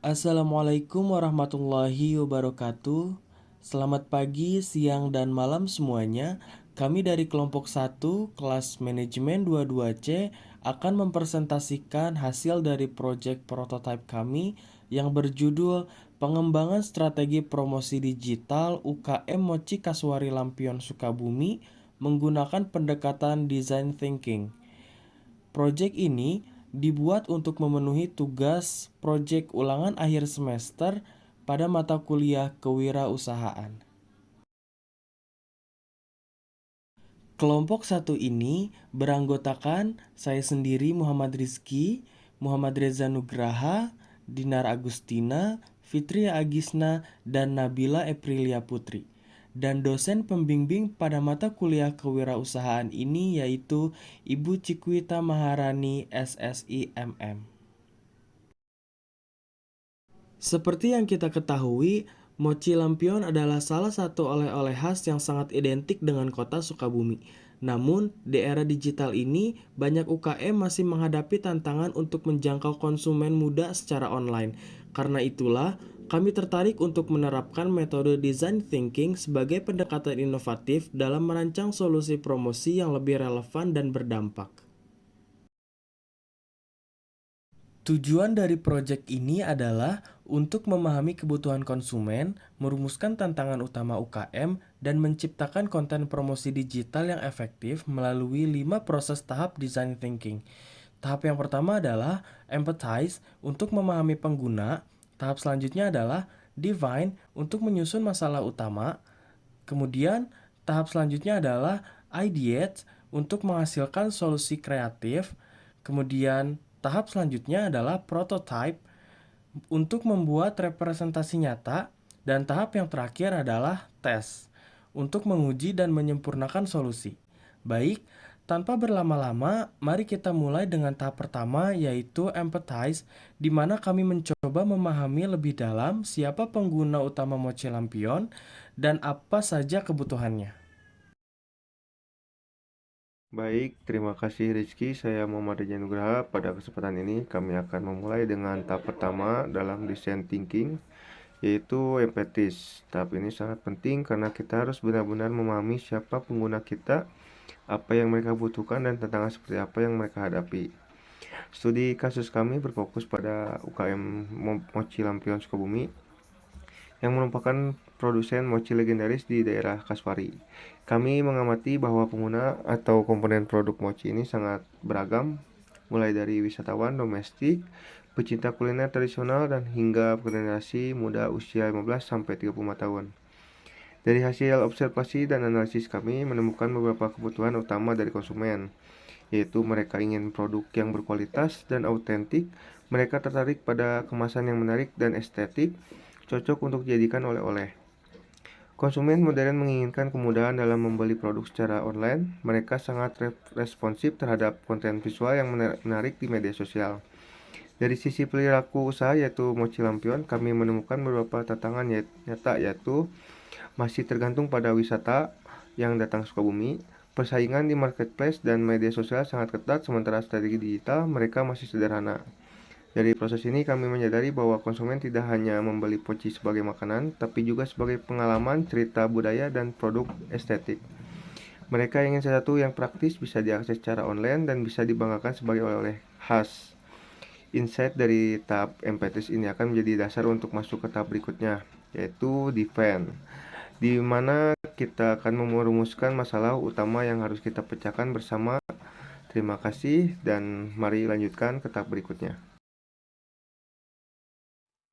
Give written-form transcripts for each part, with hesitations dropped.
Assalamualaikum warahmatullahi wabarakatuh. Selamat pagi, siang, dan malam semuanya. Kami dari kelompok 1 kelas manajemen 22C akan mempresentasikan hasil dari proyek prototipe kami yang berjudul Pengembangan Strategi Promosi Digital UKM Mochi Kasuari Lampion Sukabumi menggunakan pendekatan design thinking. Proyek ini dibuat untuk memenuhi tugas proyek ulangan akhir semester pada mata kuliah kewirausahaan. Kelompok satu ini beranggotakan saya sendiri Muhammad Rizky, Muhammad Reza Nugraha, Dinar Agustina, Fitria Agisna, dan Nabila Eprilia Putri. Dan dosen pembimbing pada mata kuliah kewirausahaan ini yaitu Ibu Cikwita Maharani SSI MM. Seperti yang kita ketahui, mochi lampion adalah salah satu oleh-oleh khas yang sangat identik dengan kota Sukabumi. Namun, di era digital ini, banyak UKM masih menghadapi tantangan untuk menjangkau konsumen muda secara online. Karena itulah, kami tertarik untuk menerapkan metode design thinking sebagai pendekatan inovatif dalam merancang solusi promosi yang lebih relevan dan berdampak. Tujuan dari proyek ini adalah untuk memahami kebutuhan konsumen, merumuskan tantangan utama UKM, dan menciptakan konten promosi digital yang efektif melalui 5 proses tahap design thinking. Tahap yang pertama adalah empathize untuk memahami pengguna. Tahap selanjutnya adalah define untuk menyusun masalah utama. Kemudian, tahap selanjutnya adalah ideate untuk menghasilkan solusi kreatif. Kemudian, tahap selanjutnya adalah prototype untuk membuat representasi nyata. Dan tahap yang terakhir adalah tes untuk menguji dan menyempurnakan solusi. Baik, tanpa berlama-lama, mari kita mulai dengan tahap pertama yaitu empathize, di mana kami mencoba memahami lebih dalam siapa pengguna utama Mochi Lampion dan apa saja kebutuhannya. Baik, terima kasih Rizky. Saya Muhammad Reza Nugraha. Pada kesempatan ini kami akan memulai dengan tahap pertama dalam design thinking, yaitu empathis. Tahap ini sangat penting karena kita harus benar-benar memahami siapa pengguna kita, apa yang mereka butuhkan, dan tantangan seperti apa yang mereka hadapi. Studi kasus kami berfokus pada UKM Mochi Lampion Sukabumi yang merupakan produsen mochi legendaris di daerah Kaswari. Kami mengamati bahwa pengguna atau komponen produk mochi ini sangat beragam, mulai dari wisatawan domestik, pecinta kuliner tradisional, dan hingga generasi muda usia 15 sampai 35 tahun. Dari hasil observasi dan analisis kami menemukan beberapa kebutuhan utama dari konsumen, yaitu mereka ingin produk yang berkualitas dan autentik, mereka tertarik pada kemasan yang menarik dan estetik, cocok untuk dijadikan oleh-oleh. Konsumen modern menginginkan kemudahan dalam membeli produk secara online. Mereka sangat responsif terhadap konten visual yang menarik di media sosial. Dari sisi perilaku usaha yaitu Mochi Lampion, kami menemukan beberapa tantangan nyata yaitu masih tergantung pada wisata yang datang Sukabumi. Persaingan di marketplace dan media sosial sangat ketat, sementara strategi digital mereka masih sederhana. Dari proses ini kami menyadari bahwa konsumen tidak hanya membeli poci sebagai makanan, tapi juga sebagai pengalaman, cerita budaya, dan produk estetik. Mereka ingin sesuatu yang praktis, bisa diakses secara online, dan bisa dibanggakan sebagai oleh-oleh khas. Insight dari tahap empatis ini akan menjadi dasar untuk masuk ke tahap berikutnya, yaitu defend, di mana kita akan merumuskan masalah utama yang harus kita pecahkan bersama. Terima kasih, dan mari lanjutkan ke tahap berikutnya.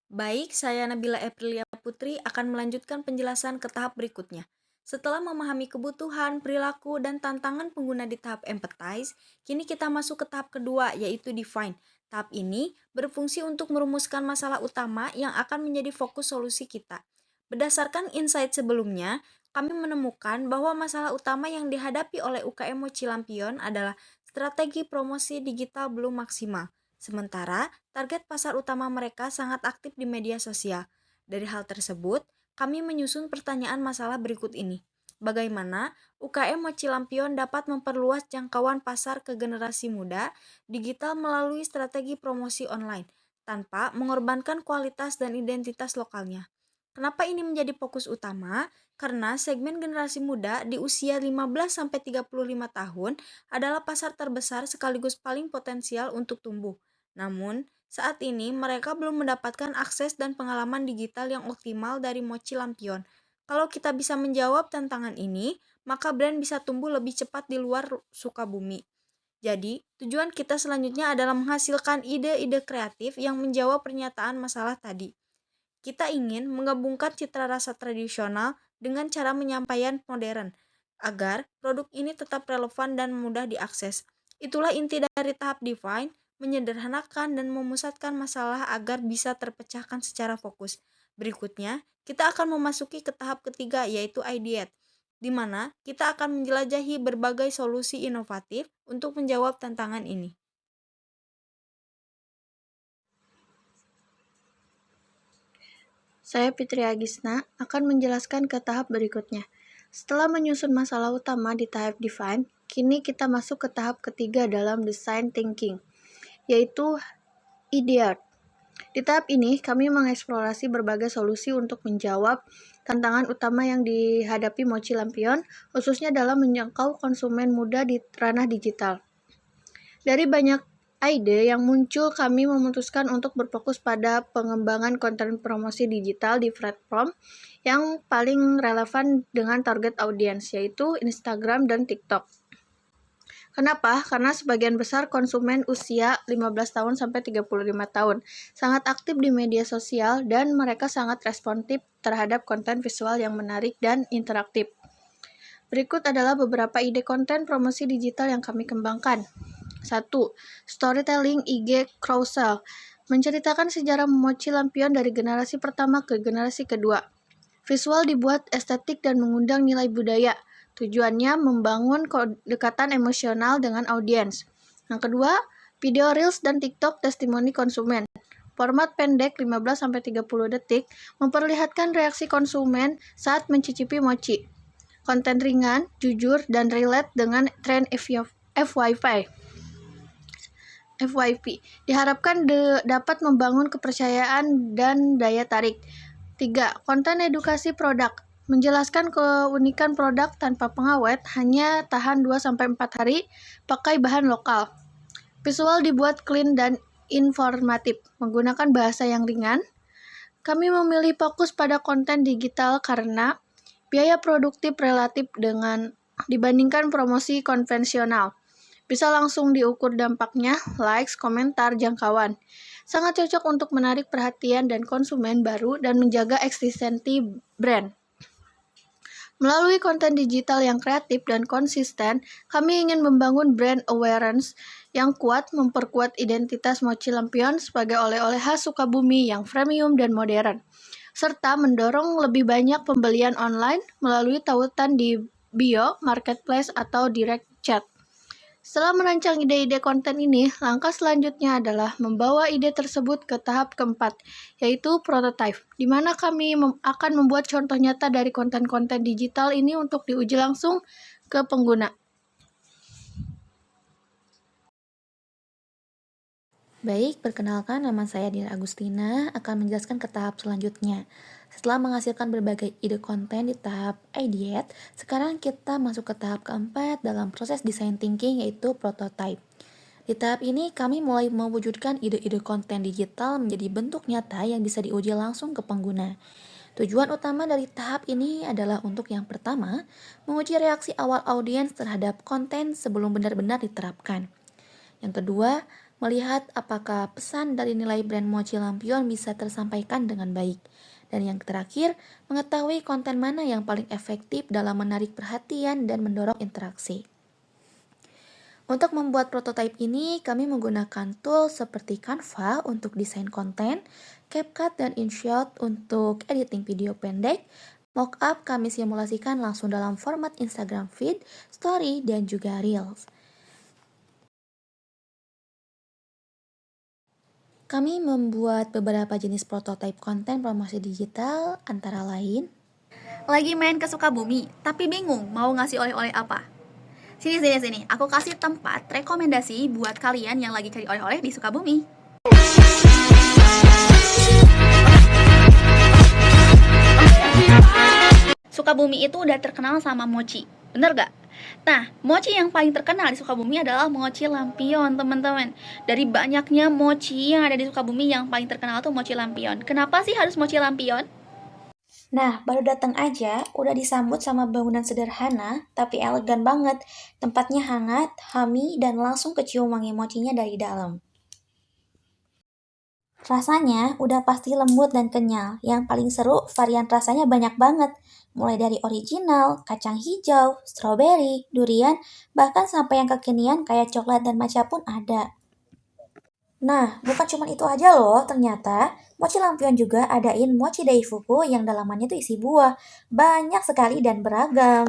Baik, saya Nabila Eprilia Putri akan melanjutkan penjelasan ke tahap berikutnya. Setelah memahami kebutuhan, perilaku, dan tantangan pengguna di tahap empathize, kini kita masuk ke tahap kedua yaitu define. Tahap ini berfungsi untuk merumuskan masalah utama yang akan menjadi fokus solusi kita. Berdasarkan insight sebelumnya, kami menemukan bahwa masalah utama yang dihadapi oleh UKM Mochi Lampion adalah strategi promosi digital belum maksimal. Sementara target pasar utama mereka sangat aktif di media sosial. Dari hal tersebut, kami menyusun pertanyaan masalah berikut ini. Bagaimana UKM Mochi Lampion dapat memperluas jangkauan pasar ke generasi muda digital melalui strategi promosi online? tanpa mengorbankan kualitas dan identitas lokalnya. Kenapa ini menjadi fokus utama? Karena segmen generasi muda di usia 15-35 tahun adalah pasar terbesar sekaligus paling potensial untuk tumbuh. Namun, saat ini mereka belum mendapatkan akses dan pengalaman digital yang optimal dari Mochi Lampion. Kalau kita bisa menjawab tantangan ini, maka brand bisa tumbuh lebih cepat di luar Sukabumi. Jadi, tujuan kita selanjutnya adalah menghasilkan ide-ide kreatif yang menjawab pernyataan masalah tadi. Kita ingin menggabungkan citra rasa tradisional dengan cara penyampaian modern, agar produk ini tetap relevan dan mudah diakses. Itulah inti dari tahap Define, menyederhanakan dan memusatkan masalah agar bisa terpecahkan secara fokus. Berikutnya, kita akan memasuki ke tahap ketiga yaitu Ideate, di mana kita akan menjelajahi berbagai solusi inovatif untuk menjawab tantangan ini. Saya Fitri Agisna akan menjelaskan ke tahap berikutnya. Setelah menyusun masalah utama di tahap Define, kini kita masuk ke tahap ketiga dalam Design Thinking, yaitu Ideate. Di tahap ini, kami mengeksplorasi berbagai solusi untuk menjawab tantangan utama yang dihadapi Mochi Lampion, khususnya dalam menjangkau konsumen muda di ranah digital. Dari banyak ide yang muncul, kami memutuskan untuk berfokus pada pengembangan konten promosi digital di platform yang paling relevan dengan target audiens, yaitu Instagram dan TikTok. Kenapa? Karena sebagian besar konsumen usia 15 tahun sampai 35 tahun sangat aktif di media sosial dan mereka sangat responsif terhadap konten visual yang menarik dan interaktif. Berikut adalah beberapa ide konten promosi digital yang kami kembangkan. 1. Storytelling IG Carousel, menceritakan sejarah Mochi Lampion dari generasi pertama ke generasi kedua. Visual dibuat estetik dan mengundang nilai budaya. Tujuannya membangun kedekatan emosional dengan audiens. Yang kedua, video Reels dan TikTok testimoni konsumen. Format pendek 15-30 detik memperlihatkan reaksi konsumen saat mencicipi mochi. Konten ringan, jujur, dan relate dengan tren FYP. Diharapkan dapat membangun kepercayaan dan daya tarik. 3. Konten edukasi produk. Menjelaskan keunikan produk tanpa pengawet, hanya tahan 2-4 hari, pakai bahan lokal. Visual dibuat clean dan informatif, menggunakan bahasa yang ringan. Kami memilih fokus pada konten digital karena biaya produktif relatif dibandingkan promosi konvensional. Bisa langsung diukur dampaknya, likes, komentar, jangkauan. Sangat cocok untuk menarik perhatian dan konsumen baru dan menjaga eksistensi brand. Melalui konten digital yang kreatif dan konsisten, kami ingin membangun brand awareness yang kuat, memperkuat identitas Mochi Lampion sebagai oleh-oleh khas Sukabumi yang premium dan modern, serta mendorong lebih banyak pembelian online melalui tautan di bio, marketplace, atau direct chat. Setelah merancang ide-ide konten ini, langkah selanjutnya adalah membawa ide tersebut ke tahap keempat, yaitu prototype, di mana kami akan membuat contoh nyata dari konten-konten digital ini untuk diuji langsung ke pengguna. Baik, perkenalkan nama saya Dira Agustina akan menjelaskan ke tahap selanjutnya. Setelah menghasilkan berbagai ide konten di tahap ideate, sekarang kita masuk ke tahap keempat dalam proses design thinking yaitu prototype. Di tahap ini kami mulai mewujudkan ide-ide konten digital menjadi bentuk nyata yang bisa diuji langsung ke pengguna. Tujuan utama dari tahap ini adalah untuk yang pertama, menguji reaksi awal audiens terhadap konten sebelum benar-benar diterapkan. Yang kedua, melihat apakah pesan dari nilai brand Mochi Lampion bisa tersampaikan dengan baik. Dan yang terakhir, mengetahui konten mana yang paling efektif dalam menarik perhatian dan mendorong interaksi. Untuk membuat prototipe ini, kami menggunakan tools seperti Canva untuk desain konten, CapCut dan InShot untuk editing video pendek. Mockup kami simulasikan langsung dalam format Instagram feed, story, dan juga Reels. Kami membuat beberapa jenis prototipe konten promosi digital, antara lain Lagi main ke Sukabumi, tapi bingung mau ngasih oleh-oleh apa. Sini, aku kasih tempat rekomendasi buat kalian yang lagi cari oleh-oleh di Sukabumi. Sukabumi itu udah terkenal sama mochi, bener gak? Nah, mochi yang paling terkenal di Sukabumi adalah mochi lampion, teman-teman. Dari banyaknya mochi yang ada di Sukabumi, yang paling terkenal tuh mochi lampion. Kenapa sih harus mochi lampion? Nah, baru datang aja, udah disambut sama bangunan sederhana, tapi elegan banget. Tempatnya hangat, homey, dan langsung kecium wangi mochinya dari dalam. Rasanya udah pasti lembut dan kenyal. Yang paling seru, varian rasanya banyak banget. Mulai dari original, kacang hijau, strawberry, durian, bahkan sampai yang kekinian kayak coklat dan matcha pun ada. Nah, bukan cuma itu aja loh, ternyata mochi lampion juga adain mochi daifuku yang dalamannya tuh isi buah. Banyak sekali dan beragam.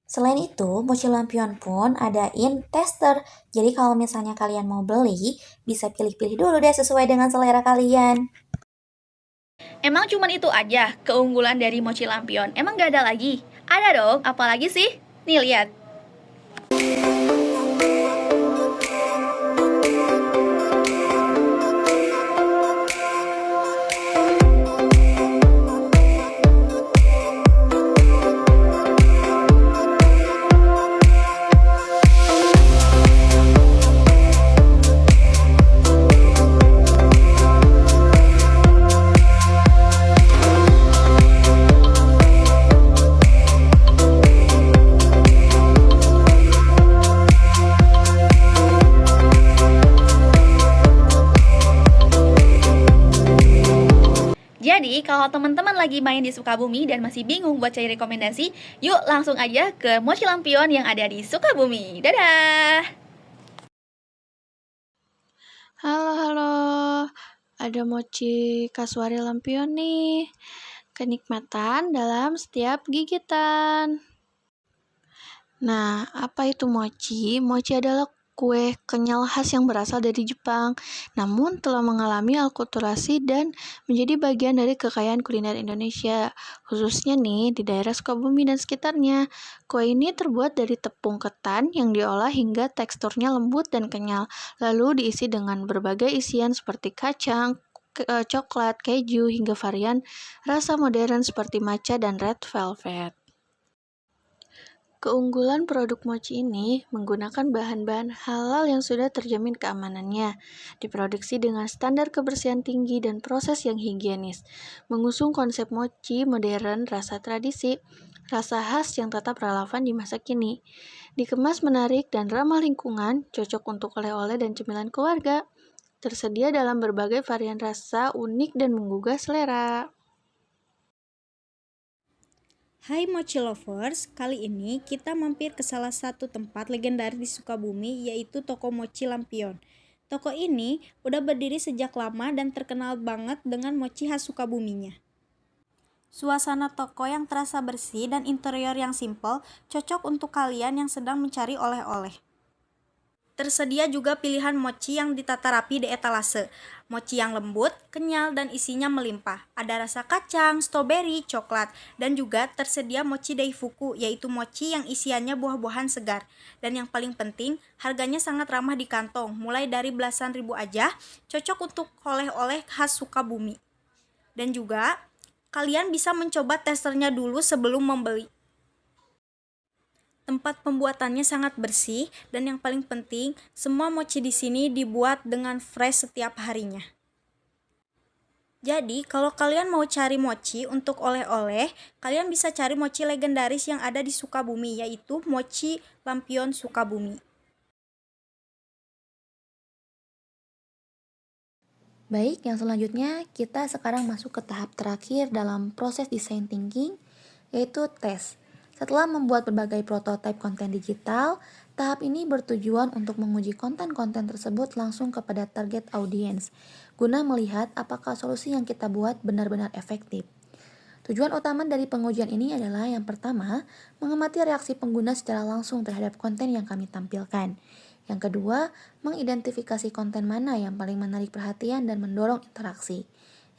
Selain itu, mochi lampion pun adain tester. Jadi kalau misalnya kalian mau beli, bisa pilih-pilih dulu deh sesuai dengan selera kalian. Emang cuma itu aja keunggulan dari mochi lampion? Emang gak ada lagi? Ada dong, apalagi sih? Nih lihat. Jadi, kalau teman-teman lagi main di Sukabumi dan masih bingung buat cari rekomendasi, yuk langsung aja ke Mochi Lampion yang ada di Sukabumi. Dadah! Halo, ada mochi kasuari lampion nih. Kenikmatan dalam setiap gigitan. Nah, apa itu mochi? Mochi adalah kue kenyal khas yang berasal dari Jepang, namun telah mengalami alkulturasi dan menjadi bagian dari kekayaan kuliner Indonesia, khususnya nih di daerah Sukabumi dan sekitarnya. Kue ini terbuat dari tepung ketan yang diolah hingga teksturnya lembut dan kenyal, lalu diisi dengan berbagai isian seperti kacang, coklat, keju, hingga varian rasa modern seperti matcha dan red velvet. Keunggulan produk mochi ini menggunakan bahan-bahan halal yang sudah terjamin keamanannya, diproduksi dengan standar kebersihan tinggi dan proses yang higienis, mengusung konsep mochi modern rasa tradisi, rasa khas yang tetap relevan di masa kini, dikemas menarik dan ramah lingkungan, cocok untuk oleh-oleh dan cemilan keluarga, tersedia dalam berbagai varian rasa unik dan menggugah selera. Hai Mochi Lovers, kali ini kita mampir ke salah satu tempat legendaris di Sukabumi, yaitu Toko Mochi Lampion. Toko ini udah berdiri sejak lama dan terkenal banget dengan mochi khas Sukabuminya. Suasana toko yang terasa bersih dan interior yang simple cocok untuk kalian yang sedang mencari oleh-oleh. Tersedia juga pilihan mochi yang ditata rapi di etalase. Mochi yang lembut, kenyal, dan isinya melimpah. Ada rasa kacang, stroberi, coklat, dan juga tersedia mochi daifuku, yaitu mochi yang isiannya buah-buahan segar. Dan yang paling penting, harganya sangat ramah di kantong, mulai dari belasan ribu aja, cocok untuk oleh-oleh khas Sukabumi. Dan juga, kalian bisa mencoba testernya dulu sebelum membeli. Tempat pembuatannya sangat bersih dan yang paling penting, semua mochi di sini dibuat dengan fresh setiap harinya. Jadi, kalau kalian mau cari mochi untuk oleh-oleh, kalian bisa cari mochi legendaris yang ada di Sukabumi, yaitu Mochi Lampion Sukabumi. Baik, yang selanjutnya kita sekarang masuk ke tahap terakhir dalam proses design thinking, yaitu tes. Setelah membuat berbagai prototipe konten digital, tahap ini bertujuan untuk menguji konten-konten tersebut langsung kepada target audiens, guna melihat apakah solusi yang kita buat benar-benar efektif. Tujuan utama dari pengujian ini adalah yang pertama, mengamati reaksi pengguna secara langsung terhadap konten yang kami tampilkan. Yang kedua, mengidentifikasi konten mana yang paling menarik perhatian dan mendorong interaksi.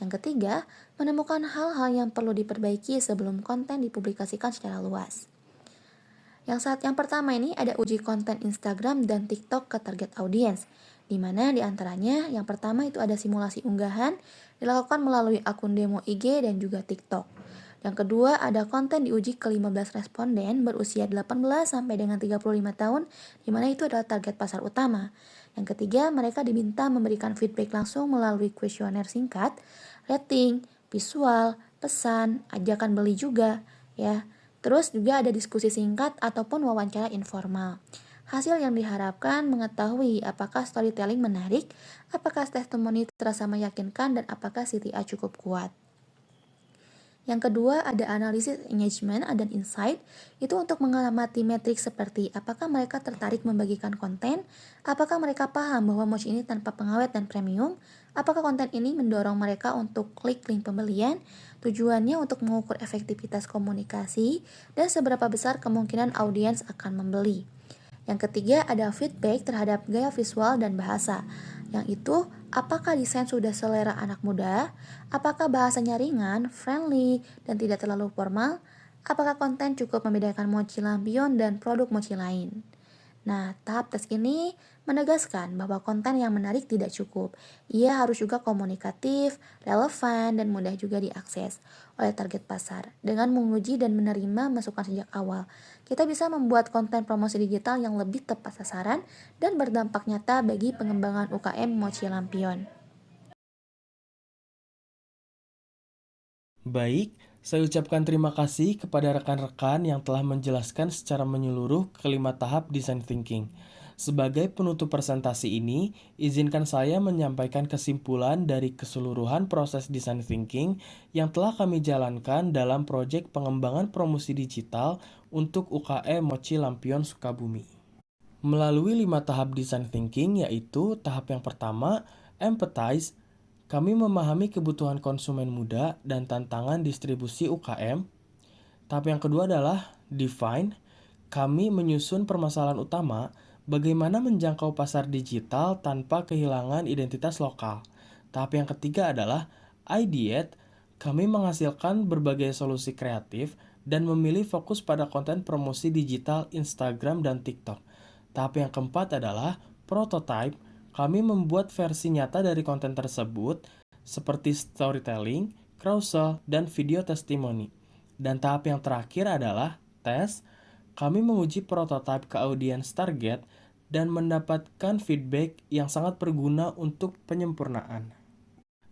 Yang ketiga, menemukan hal-hal yang perlu diperbaiki sebelum konten dipublikasikan secara luas. Yang pertama ini ada uji konten Instagram dan TikTok ke target audiens, di mana diantaranya yang pertama itu ada simulasi unggahan dilakukan melalui akun demo IG dan juga TikTok. Yang kedua, ada konten diuji ke 15 responden berusia 18 sampai dengan 35 tahun, di mana itu adalah target pasar utama. Yang ketiga, mereka diminta memberikan feedback langsung melalui kuesioner singkat, rating, visual, pesan, ajakan beli juga, ya. Terus juga ada diskusi singkat ataupun wawancara informal. Hasil yang diharapkan mengetahui apakah storytelling menarik, apakah testimoni terasa meyakinkan, dan apakah CTA cukup kuat. Yang kedua, ada analisis engagement dan insight, itu untuk mengamati metrik seperti apakah mereka tertarik membagikan konten, apakah mereka paham bahwa mochi ini tanpa pengawet dan premium, apakah konten ini mendorong mereka untuk klik link pembelian, tujuannya untuk mengukur efektivitas komunikasi, dan seberapa besar kemungkinan audiens akan membeli. Yang ketiga, ada feedback terhadap gaya visual dan bahasa, yang itu apakah desain sudah selera anak muda, apakah bahasanya ringan, friendly, dan tidak terlalu formal, apakah konten cukup membedakan mochi lampion dan produk mochi lain. Nah, tahap tes ini menegaskan bahwa konten yang menarik tidak cukup. Ia harus juga komunikatif, relevan, dan mudah juga diakses oleh target pasar. Dengan menguji dan menerima masukan sejak awal, kita bisa membuat konten promosi digital yang lebih tepat sasaran dan berdampak nyata bagi pengembangan UKM mochi lampion. Baik, saya ucapkan terima kasih kepada rekan-rekan yang telah menjelaskan secara menyeluruh kelima tahap design thinking. Sebagai penutup presentasi ini, izinkan saya menyampaikan kesimpulan dari keseluruhan proses design thinking yang telah kami jalankan dalam proyek pengembangan promosi digital untuk UKM Mochi Lampion Sukabumi. Melalui 5 tahap design thinking, yaitu tahap yang pertama, empathize, kami memahami kebutuhan konsumen muda dan tantangan distribusi UKM. Tahap yang kedua adalah define. Kami menyusun permasalahan utama, bagaimana menjangkau pasar digital tanpa kehilangan identitas lokal. Tahap yang ketiga adalah ideate. Kami menghasilkan berbagai solusi kreatif dan memilih fokus pada konten promosi digital Instagram dan TikTok. Tahap yang keempat adalah prototype. Kami membuat versi nyata dari konten tersebut, seperti storytelling, carousel, dan video testimoni. Dan tahap yang terakhir adalah test. Kami menguji prototipe ke audiens target dan mendapatkan feedback yang sangat berguna untuk penyempurnaan.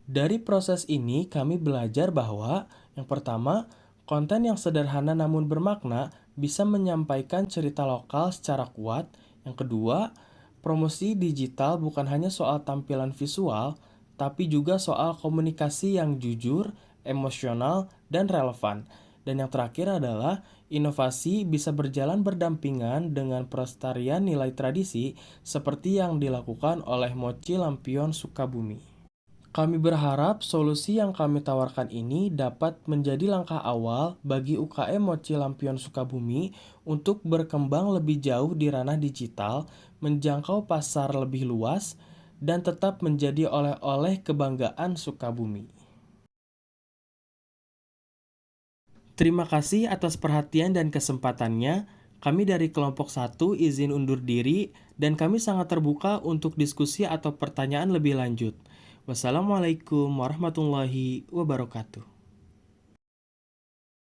Dari proses ini, kami belajar bahwa yang pertama, konten yang sederhana namun bermakna bisa menyampaikan cerita lokal secara kuat. Yang kedua, promosi digital bukan hanya soal tampilan visual, tapi juga soal komunikasi yang jujur, emosional, dan relevan. Dan yang terakhir adalah inovasi bisa berjalan berdampingan dengan pelestarian nilai tradisi seperti yang dilakukan oleh Mochi Lampion Sukabumi. Kami berharap solusi yang kami tawarkan ini dapat menjadi langkah awal bagi UKM Mochi Lampion Sukabumi untuk berkembang lebih jauh di ranah digital, menjangkau pasar lebih luas, dan tetap menjadi oleh-oleh kebanggaan Sukabumi. Terima kasih atas perhatian dan kesempatannya. Kami dari kelompok 1 izin undur diri dan kami sangat terbuka untuk diskusi atau pertanyaan lebih lanjut. Wassalamualaikum warahmatullahi wabarakatuh.